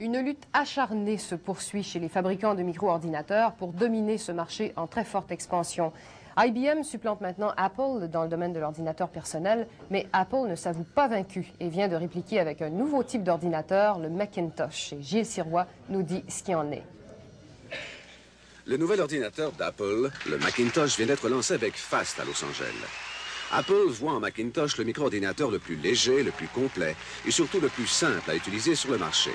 Une lutte acharnée se poursuit chez les fabricants de micro-ordinateurs pour dominer ce marché en très forte expansion. IBM supplante maintenant Apple dans le domaine de l'ordinateur personnel, mais Apple ne s'avoue pas vaincu et vient de répliquer avec un nouveau type d'ordinateur, le Macintosh. Et Gilles Sirois nous dit ce qui en est. Le nouvel ordinateur d'Apple, le Macintosh, vient d'être lancé avec Fast à Los Angeles. Apple voit en Macintosh le micro-ordinateur le plus léger, le plus complet et surtout le plus simple à utiliser sur le marché.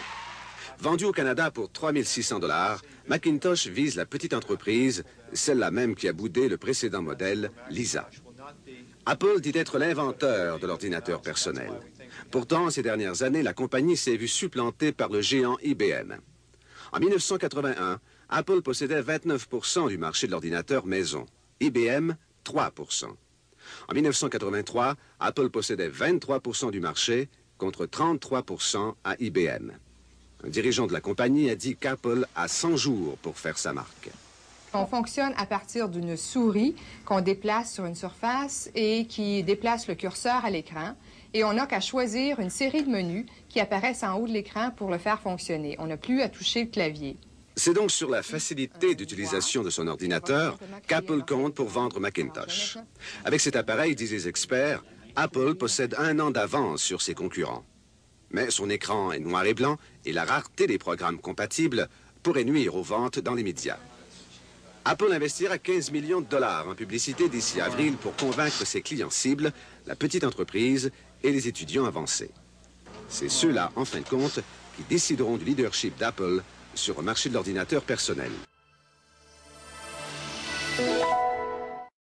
Vendu au Canada pour 3 600 $, Macintosh vise la petite entreprise, celle-là même qui a boudé le précédent modèle, Lisa. Apple dit être l'inventeur de l'ordinateur personnel. Pourtant, ces dernières années, la compagnie s'est vue supplantée par le géant IBM. En 1981, Apple possédait 29% du marché de l'ordinateur maison, IBM 3%. En 1983, Apple possédait 23% du marché contre 33% à IBM. Un dirigeant de la compagnie a dit qu'Apple a 100 jours pour faire sa marque. On fonctionne à partir d'une souris qu'on déplace sur une surface et qui déplace le curseur à l'écran. Et on n'a qu'à choisir une série de menus qui apparaissent en haut de l'écran pour le faire fonctionner. On n'a plus à toucher le clavier. C'est donc sur la facilité d'utilisation de son ordinateur qu'Apple compte pour vendre Macintosh. Avec cet appareil, disent les experts, Apple possède 1 an d'avance sur ses concurrents. Mais son écran est noir et blanc et la rareté des programmes compatibles pourrait nuire aux ventes dans les médias. Apple investira 15 millions de $ en publicité d'ici avril pour convaincre ses clients cibles, la petite entreprise et les étudiants avancés. C'est ceux-là, en fin de compte, qui décideront du leadership d'Apple sur le marché de l'ordinateur personnel.